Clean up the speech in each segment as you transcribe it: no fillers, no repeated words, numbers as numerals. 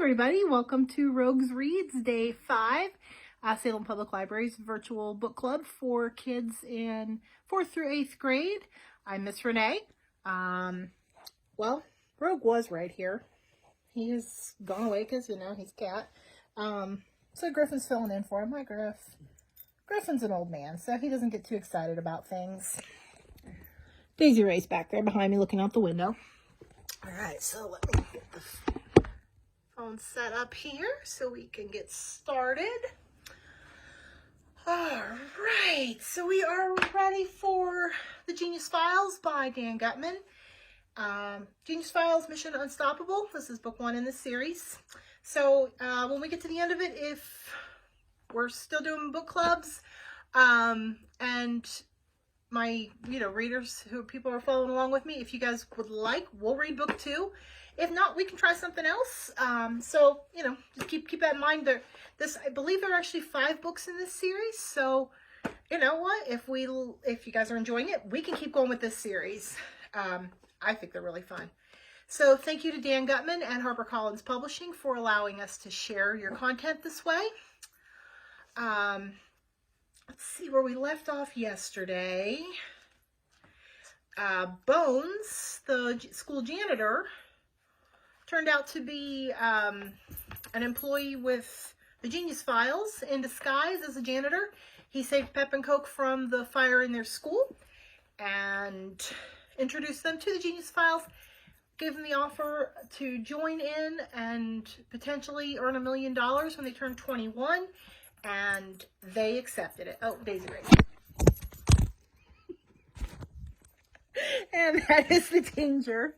everybody, welcome to Rogues Reads Day 5, Salem Public Library's virtual book club for kids in 4th through 8th grade. I'm Miss Renee. Well, Rogue was right here. He's gone away because, he's a cat. So Griffin's filling in for him. Hi, Griff. Griffin's an old man, so he doesn't get too excited about things. Daisy Ray's back there behind me looking out the window. All right, so let me get the phone set up here so we can get started. All right, so we are ready for The Genius Files by Dan Gutman. Genius Files Mission Unstoppable. This is book 1 in the series. So when we get to the end of it, if we're still doing book clubs, and my readers people are following along with me, if you guys would like, we'll read book 2. If not, we can try something else. So just keep that in mind. I believe there are actually 5 books in this series. So you know what, if you guys are enjoying it, we can keep going with this series. I think they're really fun. So thank you to Dan Gutman and HarperCollins Publishing for allowing us to share your content this way. Let's see where we left off yesterday. Bones, the school janitor, turned out to be an employee with the Genius Files in disguise as a janitor. He saved Pep and Coke from the fire in their school and introduced them to the Genius Files, gave them the offer to join in and potentially earn $1 million when they turn 21. And they accepted it. Oh, Daisy Ray. And that is the danger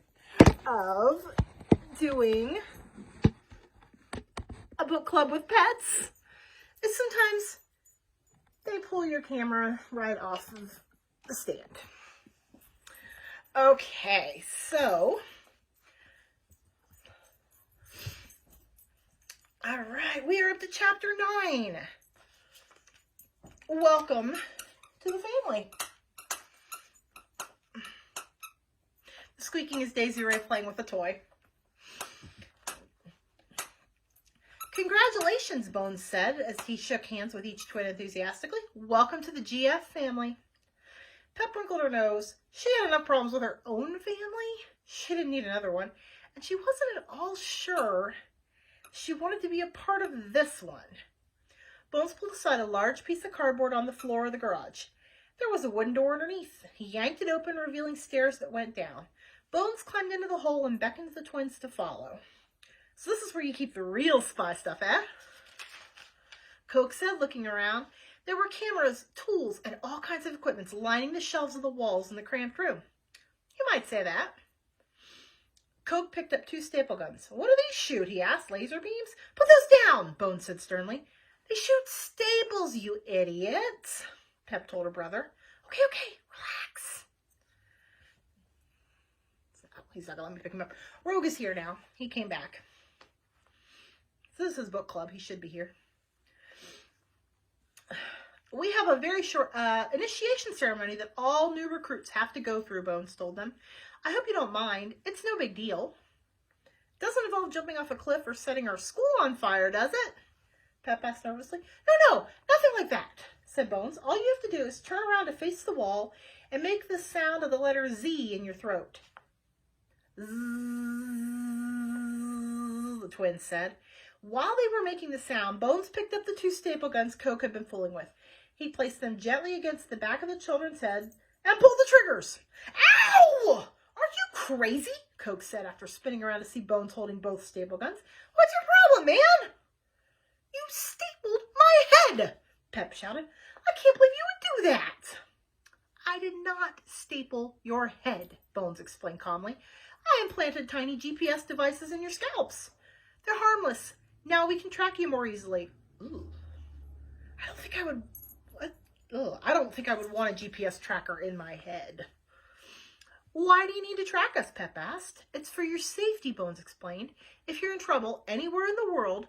of doing a book club with pets, is sometimes they pull your camera right off of the stand. Okay, so all right, we are up to chapter 9. Welcome to the family. The squeaking is Daisy Ray playing with a toy. Congratulations, Bones said as he shook hands with each twin enthusiastically. Welcome to the GF family. Pep wrinkled her nose. She had enough problems with her own family. She didn't need another one. And she wasn't at all sure she wanted to be a part of this one. Bones pulled aside a large piece of cardboard on the floor of the garage. There was a wooden door underneath. He yanked it open, revealing stairs that went down. Bones climbed into the hole and beckoned the twins to follow. So this is where you keep the real spy stuff at, Coke said, looking around. There were cameras, tools, and all kinds of equipment lining the shelves of the walls in the cramped room. You might say that. Coke picked up 2 staple guns. What do they shoot? He asked. Laser beams? Put those down, Bones said sternly. They shoot staples, you idiot, Pep told her brother. Okay, relax. He's not going to let me pick him up. Rogue is here now. He came back. So this is book club. He should be here. We have a very short initiation ceremony that all new recruits have to go through, Bones told them. I hope you don't mind. It's no big deal. Doesn't involve jumping off a cliff or setting our school on fire, does it? Pep asked nervously. No, nothing like that, said Bones. All you have to do is turn around to face the wall and make the sound of the letter Z in your throat. Zzz, the twins said. While they were making the sound, Bones picked up the 2 staple guns Coke had been fooling with. He placed them gently against the back of the children's head and pulled the triggers. Ow! Are you crazy? Coke said after spinning around to see Bones holding both staple guns. What's your problem, man? You stapled my head, Pep shouted. I can't believe you would do that. I did not staple your head, Bones explained calmly. I implanted tiny GPS devices in your scalps. They're harmless. Now we can track you more easily. Ooh. I don't think I would want a GPS tracker in my head. Why do you need to track us? Pep asked. It's for your safety, Bones explained. If you're in trouble anywhere in the world,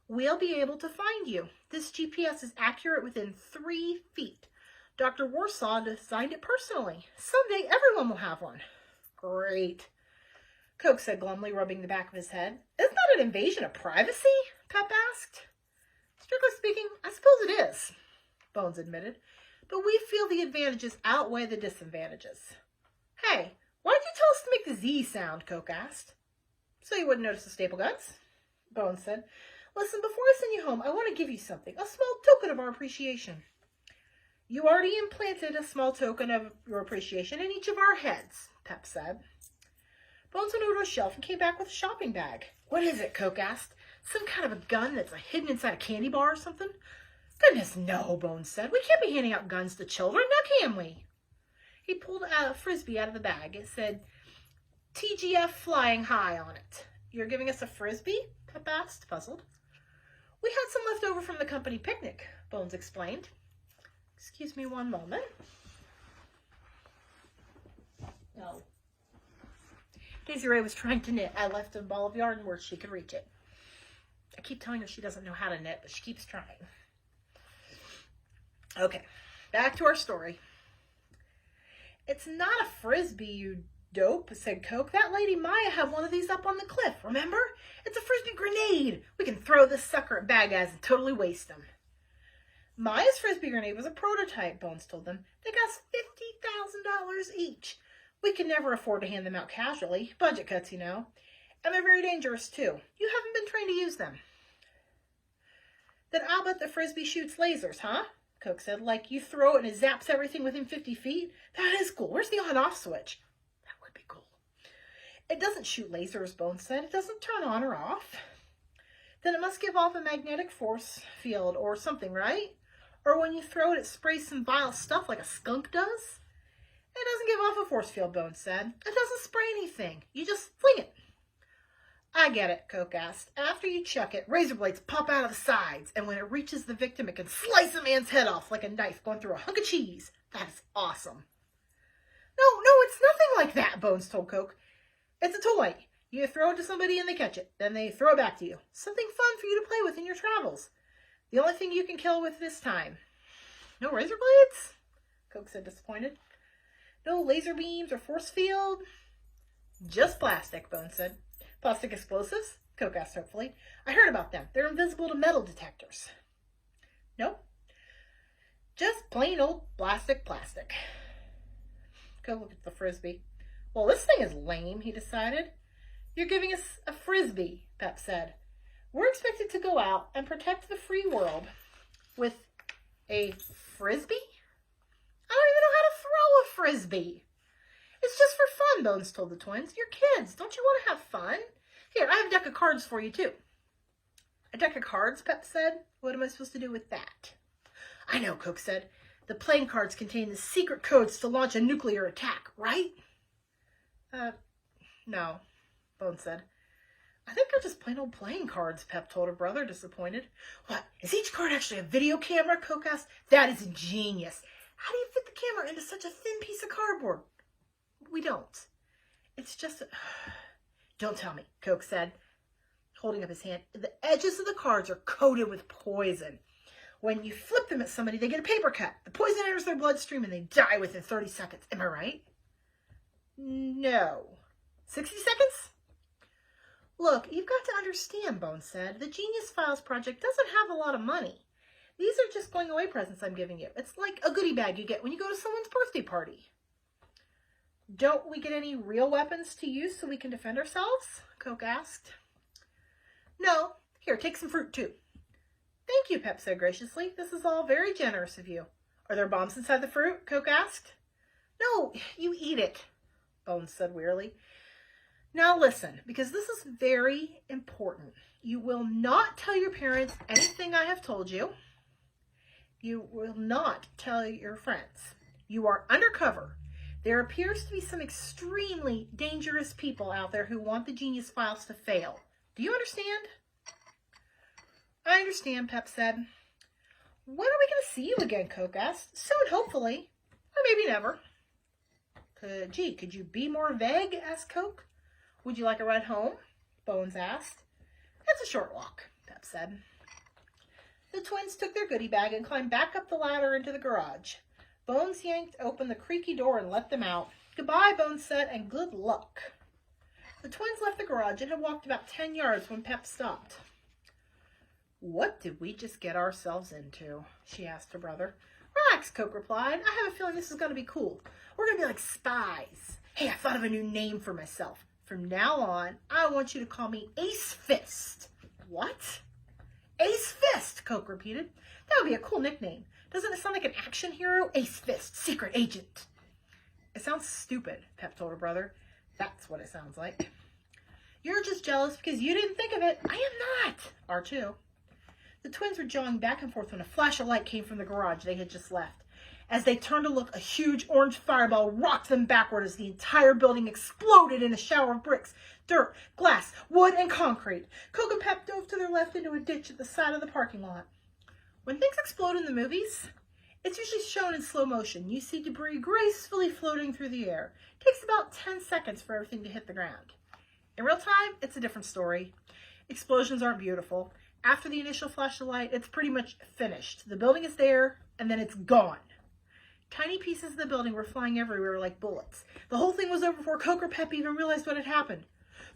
we'll be able to find you. This GPS is accurate within 3 feet. Dr. Warsaw designed it personally. Someday everyone will have one. Great. Coke said glumly, rubbing the back of his head. Isn't that an invasion of privacy? Pep asked. Strictly speaking, I suppose it is, Bones admitted. But we feel the advantages outweigh the disadvantages. Hey, why did you tell us to make the Z sound? Coke asked. So you wouldn't notice the staple guns, Bones said. Listen, before I send you home, I want to give you something, a small token of our appreciation. You already implanted a small token of your appreciation in each of our heads, Pep said. Bones went over to a shelf and came back with a shopping bag. What is it? Coke asked. Some kind of a gun that's hidden inside a candy bar or something? Goodness, no, Bones said. We can't be handing out guns to children, now can we? He pulled a frisbee out of the bag. It said, TGF Flying High on it. You're giving us a frisbee? Pep asked, puzzled. We had some left over from the company picnic, Bones explained. Excuse me one moment. No. Daisy Ray was trying to knit. I left a ball of yarn where she could reach it. I keep telling her she doesn't know how to knit, but she keeps trying. Okay, back to our story. It's not a frisbee, you dope, said Coke. That lady Maya had one of these up on the cliff, remember? It's a frisbee grenade. We can throw this sucker at bad guys and totally waste them. Maya's frisbee grenade was a prototype, Bones told them. They cost $50,000 each. We could never afford to hand them out casually. Budget cuts, you know. And they're very dangerous, too. You haven't been trained to use them. Then I'll bet the frisbee shoots lasers, huh? Coke said. Like you throw it and it zaps everything within 50 feet? That is cool. Where's the on-off switch? That would be cool. It doesn't shoot lasers, Bones said. It doesn't turn on or off. Then it must give off a magnetic force field or something, right? Or when you throw it, it sprays some vile stuff like a skunk does? It doesn't give off a force field, Bones said. It doesn't spray anything. You just fling it. I get it, Coke asked. After you chuck it, razor blades pop out of the sides, and when it reaches the victim, it can slice a man's head off like a knife going through a hunk of cheese. That's awesome. No, it's nothing like that, Bones told Coke. It's a toy. You throw it to somebody and they catch it. Then they throw it back to you. Something fun for you to play with in your travels. The only thing you can kill with this time. No razor blades? Coke said, disappointed. No laser beams or force field? Just plastic, Bones said. Plastic explosives? Coke asked hopefully. I heard about them. They're invisible to metal detectors. Nope. Just plain old plastic. Coke looked at the frisbee. Well, this thing is lame, he decided. You're giving us a frisbee, Pep said. We're expected to go out and protect the free world with a frisbee? I don't even know how to throw a frisbee. It's just for fun, Bones told the twins. You're kids. Don't you want to have fun? Here, I have a deck of cards for you, too. A deck of cards, Pep said. What am I supposed to do with that? I know, Coke said. The playing cards contain the secret codes to launch a nuclear attack, right? No, Bones said. I think they're just plain old playing cards, Pep told her brother, disappointed. What, is each card actually a video camera? Coke asked. That is ingenious. How do you fit the camera into such a thin piece of cardboard? We don't. It's just a... Don't tell me, Coke said, holding up his hand. The edges of the cards are coated with poison. When you flip them at somebody, they get a paper cut. The poison enters their bloodstream and they die within 30 seconds. Am I right? No. 60 seconds? Look, you've got to understand, Bones said. The Genius Files project doesn't have a lot of money. These are just going away presents I'm giving you. It's like a goodie bag you get when you go to someone's birthday party. Don't we get any real weapons to use so we can defend ourselves? Coke asked. No. Here, take some fruit too. Thank you, Pep said graciously. This is all very generous of you. Are there bombs inside the fruit? Coke asked. No, you eat it, Bones said wearily. Now listen, because this is very important. You will not tell your parents anything I have told you. You will not tell your friends. You are undercover. There appears to be some extremely dangerous people out there who want the Genius Files to fail. Do you understand? I understand, Pep said. When are we going to see you again, Coke asked. Soon, hopefully. Or maybe never. Could you be more vague? Asked Coke. Would you like a ride home? Bones asked. It's a short walk, Pep said. The twins took their goodie bag and climbed back up the ladder into the garage. Bones yanked open the creaky door and let them out. Goodbye, Bones said, and good luck. The twins left the garage and had walked about 10 yards when Pep stopped. "What did we just get ourselves into?" she asked her brother. "Relax," Coke replied. "I have a feeling this is going to be cool. We're going to be like spies. Hey, I thought of a new name for myself. From now on, I want you to call me Ace Fist." "What?" "Ace Fist," Coke repeated. "That would be a cool nickname. Doesn't it sound like an action hero? Ace Fist, secret agent." "It sounds stupid," Pep told her brother. "That's what it sounds like." "You're just jealous because you didn't think of it." "I am not." R2. The twins were jawing back and forth when a flash of light came from the garage they had just left. As they turned to look, a huge orange fireball rocked them backward as the entire building exploded in a shower of bricks, dirt, glass, wood, and concrete. Coke and Pep dove to their left into a ditch at the side of the parking lot. When things explode in the movies, it's usually shown in slow motion. You see debris gracefully floating through the air. It takes about 10 seconds for everything to hit the ground. In real time, it's a different story. Explosions aren't beautiful. After the initial flash of light, it's pretty much finished. The building is there, and then it's gone. Tiny pieces of the building were flying everywhere like bullets. The whole thing was over before Coke or Pep even realized what had happened.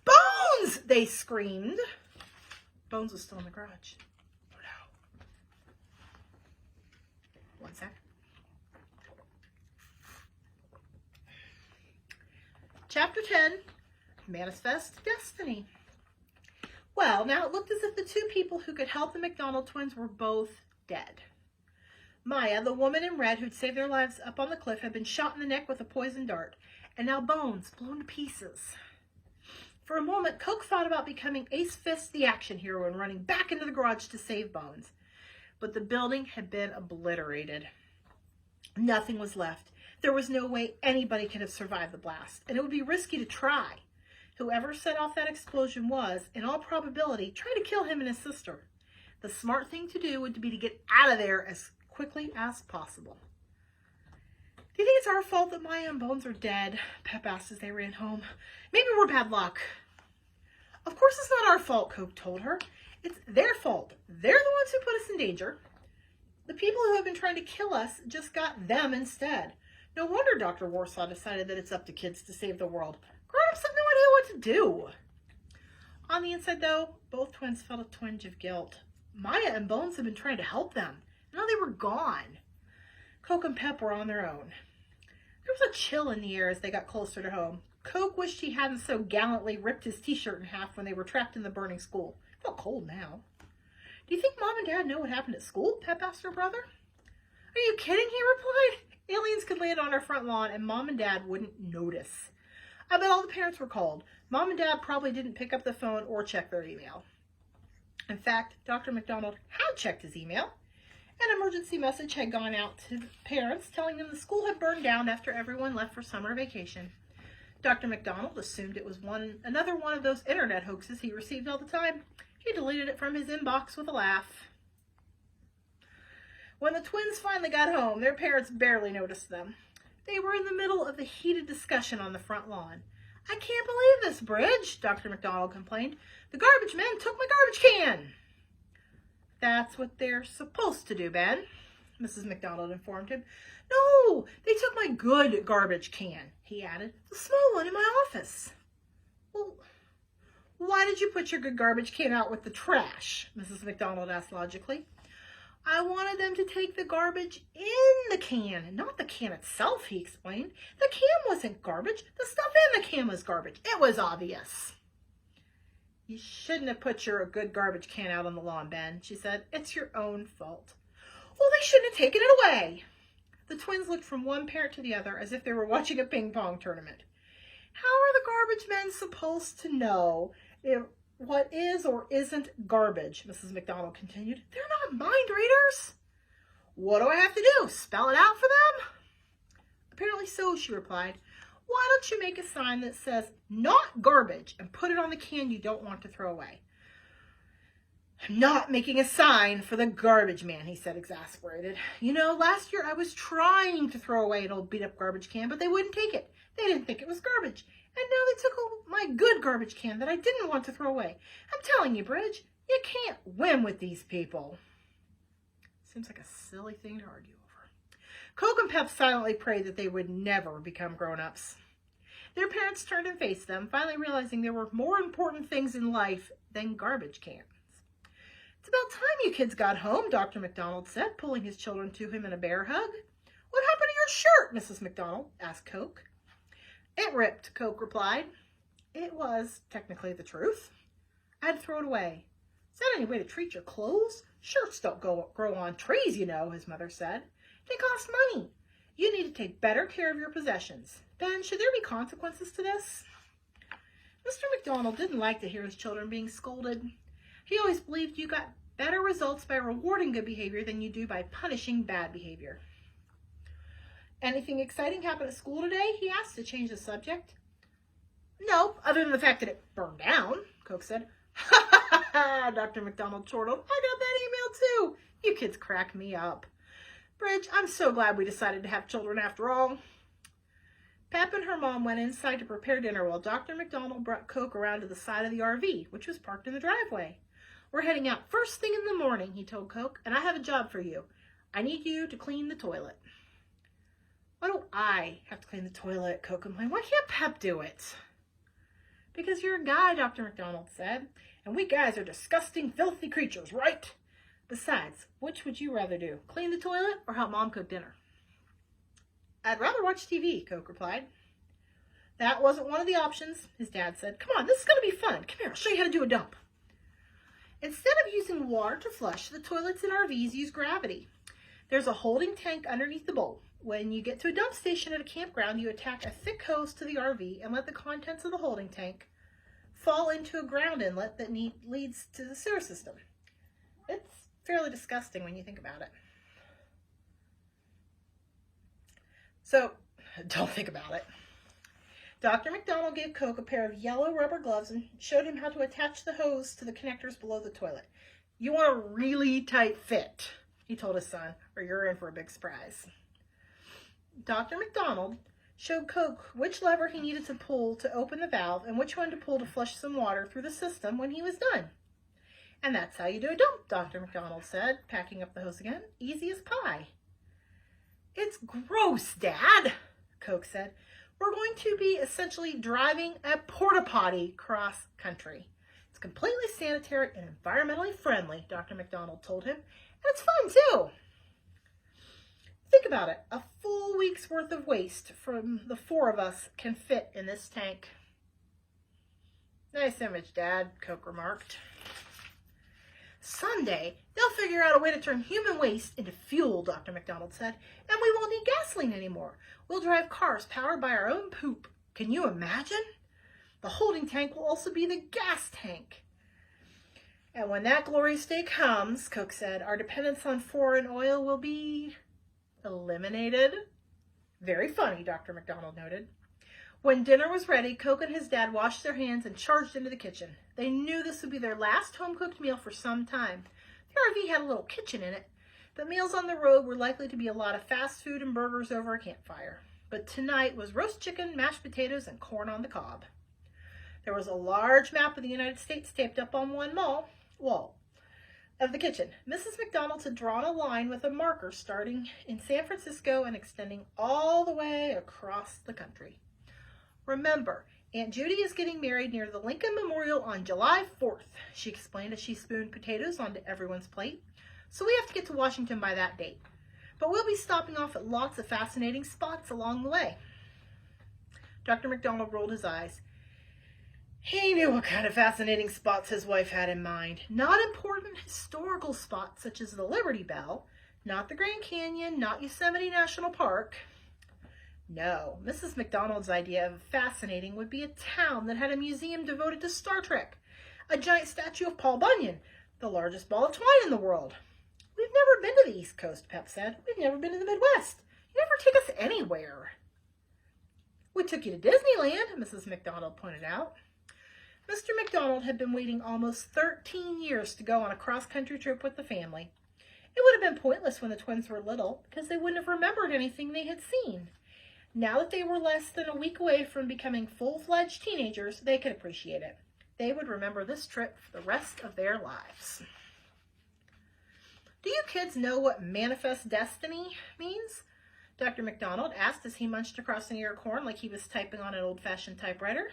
"Bones!" they screamed. Bones was still in the garage. Oh no. One sec. Chapter 10, Manifest Destiny. Well, now it looked as if the two people who could help the McDonald twins were both dead. Maya, the woman in red who'd saved their lives up on the cliff, had been shot in the neck with a poison dart, and now Bones, blown to pieces. For a moment, Coke thought about becoming Ace Fist, the action hero, and running back into the garage to save Bones. But the building had been obliterated. Nothing was left. There was no way anybody could have survived the blast, and it would be risky to try. Whoever set off that explosion was, in all probability, trying to kill him and his sister. The smart thing to do would be to get out of there as quickly as possible. "Do you think it's our fault that Maya and Bones are dead?" Pep asked as they ran home. "Maybe we're bad luck." "Of course it's not our fault," Coke told her. "It's their fault. They're the ones who put us in danger. The people who have been trying to kill us just got them instead. No wonder Dr. Warsaw decided that it's up to kids to save the world. Grown-ups have no idea what to do." On the inside, though, both twins felt a twinge of guilt. Maya and Bones had been trying to help them. Now they were gone. Coke and Pep were on their own. There was a chill in the air as they got closer to home. Coke wished he hadn't so gallantly ripped his t-shirt in half when they were trapped in the burning school. It felt cold now. "Do you think Mom and Dad know what happened at school?" Pep asked her brother. "Are you kidding?" he replied. "Aliens could land on our front lawn and Mom and Dad wouldn't notice. I bet all the parents were called. Mom and Dad probably didn't pick up the phone or check their email." In fact, Dr. McDonald had checked his email. An emergency message had gone out to the parents telling them the school had burned down after everyone left for summer vacation. Dr. McDonald assumed it was another one of those internet hoaxes he received all the time. He deleted it from his inbox with a laugh. When the twins finally got home, their parents barely noticed them. They were in the middle of a heated discussion on the front lawn. "I can't believe this, Bridge," Dr. McDonald complained. "The garbage men took my garbage can." "That's what they're supposed to do, Ben," Mrs. McDonald informed him. "No, they took my good garbage can," he added. "The small one in my office." "Well, why did you put your good garbage can out with the trash?" Mrs. McDonald asked logically. "I wanted them to take the garbage in the can, not the can itself," he explained. "The can wasn't garbage. The stuff in the can was garbage. It was obvious." "You shouldn't have put your good garbage can out on the lawn, Ben," she said. "It's your own fault." "Well, they shouldn't have taken it away." The twins looked from one parent to the other as if they were watching a ping pong tournament. "How are the garbage men supposed to know what is or isn't garbage?" Mrs. McDonald continued. "They're not mind readers." "What do I have to do? Spell it out for them?" "Apparently so," she replied. "Why don't you make a sign that says not garbage and put it on the can you don't want to throw away?" "I'm not making a sign for the garbage man," he said, exasperated. "You know, last year I was trying to throw away an old beat-up garbage can, but they wouldn't take it. They didn't think it was garbage. And now they took my good garbage can that I didn't want to throw away. I'm telling you, Bridge, you can't win with these people." Seems like a silly thing to argue over. Coke and Pep silently prayed that they would never become grown-ups. Their parents turned and faced them, finally realizing there were more important things in life than garbage cans. It's about time you kids got home, Dr. McDonald said, pulling his children to him in a bear hug. What happened to your shirt, Mrs. McDonald? Asked Coke. It ripped, Coke replied. It was technically the truth. I had to throw it away. Is that any way to treat your clothes? Shirts don't grow on trees, you know, his mother said. They cost money. You need to take better care of your possessions. Ben, should there be consequences to this? Mr. McDonald didn't like to hear his children being scolded. He always believed you got better results by rewarding good behavior than you do by punishing bad behavior. Anything exciting happen at school today? He asked to change the subject. No, other than the fact that it burned down, Coke said. Ha ha ha, Dr. McDonald chortled. I got that email too. You kids crack me up. Bridge, I'm so glad we decided to have children after all. Pep and her mom went inside to prepare dinner while Dr. McDonald brought Coke around to the side of the RV, which was parked in the driveway. We're heading out first thing in the morning, he told Coke, and I have a job for you. I need you to clean the toilet. Why do I have to clean the toilet? Coke complained. Why can't Pep do it? Because you're a guy, Dr. McDonald said, and we guys are disgusting, filthy creatures, right? Besides, which would you rather do, clean the toilet or help Mom cook dinner? I'd rather watch TV, Coke replied. That wasn't one of the options, his dad said. Come on, this is going to be fun. Come here, I'll show you how to do a dump. Instead of using water to flush, the toilets in RVs use gravity. There's a holding tank underneath the bowl. When you get to a dump station at a campground, you attach a thick hose to the RV and let the contents of the holding tank fall into a ground inlet that leads to the sewer system. It's fairly disgusting when you think about it. So, don't think about it. Dr. McDonald gave Coke a pair of yellow rubber gloves and showed him how to attach the hose to the connectors below the toilet. You want a really tight fit, he told his son, or you're in for a big surprise. Dr. McDonald showed Coke which lever he needed to pull to open the valve and which one to pull to flush some water through the system when he was done. And that's how you do a dump, Dr. McDonald said, packing up the hose again. Easy as pie. It's gross, Dad, Coke said. We're going to be essentially driving a porta potty cross country. It's completely sanitary and environmentally friendly, Dr. McDonald told him. And it's fun, too. Think about it. A full week's worth of waste from the four of us can fit in this tank. Nice image, Dad, Coke remarked. Someday, they'll figure out a way to turn human waste into fuel, Dr. McDonald said, and we won't need gasoline anymore. We'll drive cars powered by our own poop. Can you imagine? The holding tank will also be the gas tank. And when that glorious day comes, Coke said, our dependence on foreign oil will be eliminated. Very funny, Dr. McDonald noted. When dinner was ready, Coke and his dad washed their hands and charged into the kitchen. They knew this would be their last home-cooked meal for some time. The RV had a little kitchen in it, but meals on the road were likely to be a lot of fast food and burgers over a campfire. But tonight was roast chicken, mashed potatoes, and corn on the cob. There was a large map of the United States taped up on one wall of the kitchen. Mrs. McDonald had drawn a line with a marker starting in San Francisco and extending all the way across the country. Remember, Aunt Judy is getting married near the Lincoln Memorial on July 4th, she explained as she spooned potatoes onto everyone's plate. So we have to get to Washington by that date. But we'll be stopping off at lots of fascinating spots along the way. Dr. McDonald rolled his eyes. He knew what kind of fascinating spots his wife had in mind. Not important historical spots such as the Liberty Bell, not the Grand Canyon, not Yosemite National Park. No, Mrs. McDonald's idea of fascinating would be a town that had a museum devoted to Star Trek, a giant statue of Paul Bunyan, the largest ball of twine in the world. We've never been to the East Coast, Pep said. We've never been to the Midwest. You never take us anywhere. We took you to Disneyland, Mrs. McDonald pointed out. Mr. McDonald had been waiting almost 13 years to go on a cross-country trip with the family. It would have been pointless when the twins were little, because they wouldn't have remembered anything they had seen. Now that they were less than a week away from becoming full-fledged teenagers, they could appreciate it. They would remember this trip for the rest of their lives. Do you kids know what manifest destiny means? Dr. McDonald asked as he munched across an ear of corn like he was typing on an old-fashioned typewriter.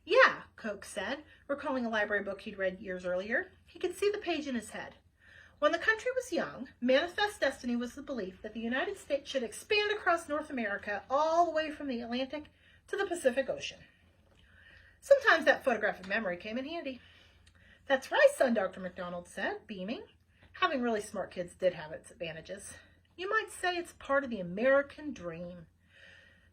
Yeah, Coke said, recalling a library book he'd read years earlier. He could see the page in his head. When the country was young, manifest destiny was the belief that the United States should expand across North America all the way from the Atlantic to the Pacific Ocean. Sometimes that photographic memory came in handy. That's right, son, Dr. McDonald said, beaming. Having really smart kids did have its advantages. You might say it's part of the American dream.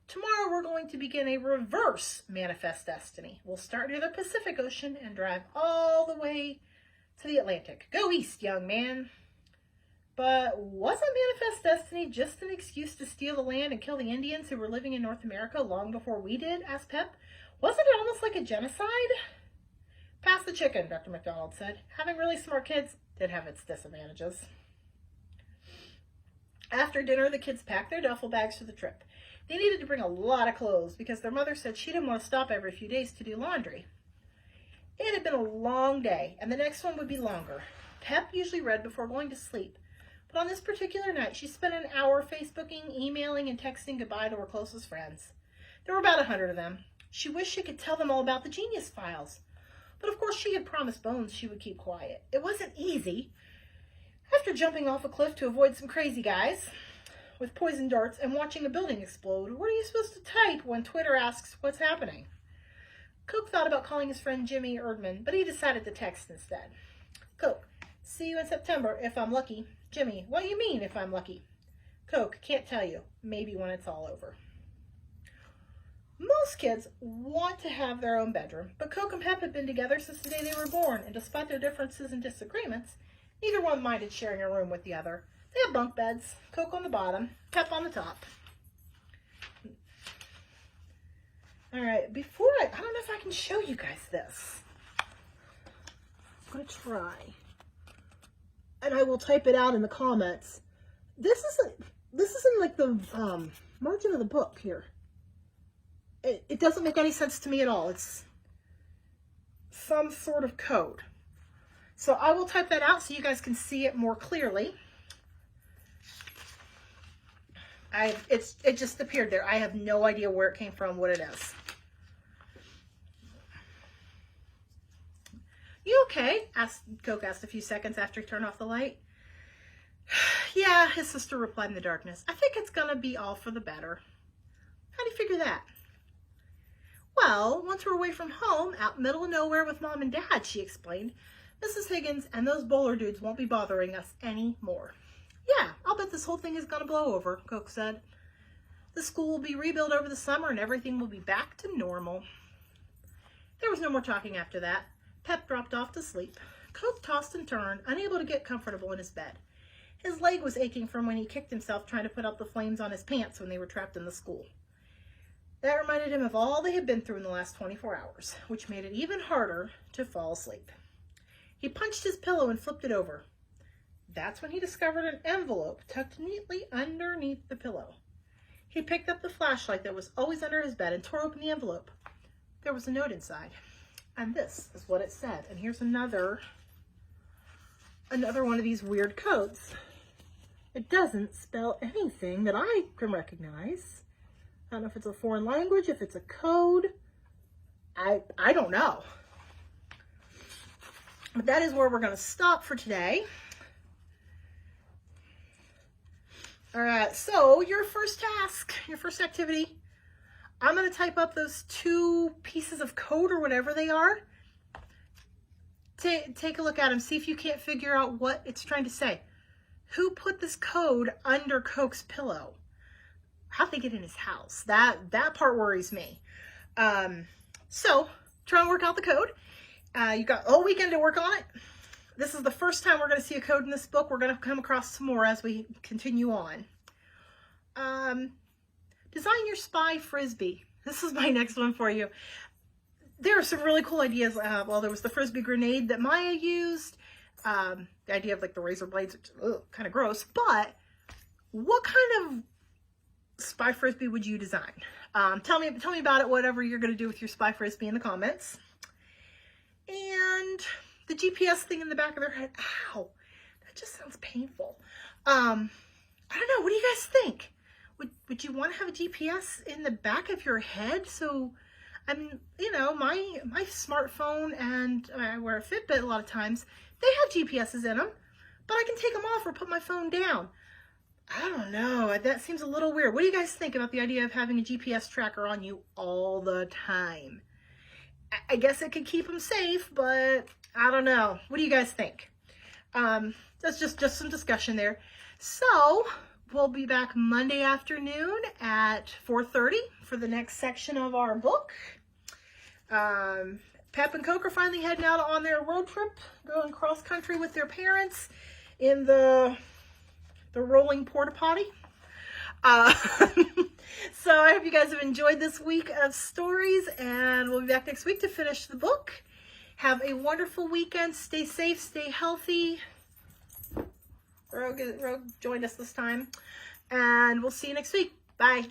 Tomorrow we're going to begin a reverse manifest destiny. We'll start near the Pacific Ocean and drive all the way to the Atlantic. Go east, young man. But wasn't manifest destiny just an excuse to steal the land and kill the Indians who were living in North America long before we did? Asked Pep. Wasn't it almost like a genocide? Pass the chicken, Dr. McDonald said. Having really smart kids did have its disadvantages. After dinner, the kids packed their duffel bags for the trip. They needed to bring a lot of clothes because their mother said she didn't want to stop every few days to do laundry. It had been a long day, and the next one would be longer. Pep usually read before going to sleep, but on this particular night, she spent an hour Facebooking, emailing, and texting goodbye to her closest friends. There were about 100 of them. She wished she could tell them all about the Genius Files, but of course she had promised Bones she would keep quiet. It wasn't easy. After jumping off a cliff to avoid some crazy guys with poison darts and watching a building explode, what are you supposed to type when Twitter asks what's happening? Coke thought about calling his friend Jimmy Erdman, but he decided to text instead. Coke, see you in September if I'm lucky. Jimmy, what do you mean if I'm lucky? Coke, can't tell you. Maybe when it's all over. Most kids want to have their own bedroom, but Coke and Pep had been together since the day they were born, and despite their differences and disagreements, neither one minded sharing a room with the other. They have bunk beds, Coke on the bottom, Pep on the top. All right, before I don't know if I can show you guys this. I'm going to try. And I will type it out in the comments. This isn't like the margin of the book here. It doesn't make any sense to me at all. It's some sort of code. So I will type that out so you guys can see it more clearly. It just appeared there. I have no idea where it came from, what it is. You okay? Coke asked a few seconds after he turned off the light. Yeah, his sister replied in the darkness. I think it's gonna be all for the better. How do you figure that? Well, once we're away from home, out in the middle of nowhere with Mom and Dad, she explained, Mrs. Higgins and those bowler dudes won't be bothering us anymore. Yeah, I'll bet this whole thing is gonna blow over, Coke said. The school will be rebuilt over the summer and everything will be back to normal. There was no more talking after that. Pep dropped off to sleep. Coke tossed and turned, unable to get comfortable in his bed. His leg was aching from when he kicked himself trying to put out the flames on his pants when they were trapped in the school. That reminded him of all they had been through in the last 24 hours, which made it even harder to fall asleep. He punched his pillow and flipped it over. That's when he discovered an envelope tucked neatly underneath the pillow. He picked up the flashlight that was always under his bed and tore open the envelope. There was a note inside. And this is what it said. And here's another one of these weird codes. It doesn't spell anything that I can recognize. I don't know if it's a foreign language, if it's a code. I don't know. But that is where we're going to stop for today. All right, so your first task, your first activity, I'm going to type up those 2 pieces of code or whatever they are. Take a look at them. See if you can't figure out what it's trying to say. Who put this code under Coke's pillow? How'd they get in his house? That part worries me. So try and work out the code. You got all weekend to work on it. This is the first time we're going to see a code in this book. We're going to come across some more as we continue on. Design your spy frisbee. This is my next one for you. There are some really cool ideas. Well, there was the frisbee grenade that Maya used. The idea of like the razor blades, which is kind of gross. But what kind of spy frisbee would you design? Tell me about it. Whatever you're going to do with your spy frisbee in the comments. And the GPS thing in the back of their head. Ow, that just sounds painful. I don't know. What do you guys think? would you want to have a GPS in the back of your head? So, I mean, you know, my smartphone, and I wear a Fitbit a lot of times, they have GPSs in them, but I can take them off or put my phone down. I don't know. That seems a little weird. What do you guys think about the idea of having a GPS tracker on you all the time? I guess it could keep them safe, but I don't know. What do you guys think? That's just some discussion there. So we'll be back Monday afternoon at 4:30 for the next section of our book. Pep and Coke are finally heading out on their road trip, going cross country with their parents in the rolling porta potty. So I hope you guys have enjoyed this week of stories, and we'll be back next week to finish the book. Have a wonderful weekend. Stay safe, stay healthy. Rogue joined us this time, and we'll see you next week. Bye.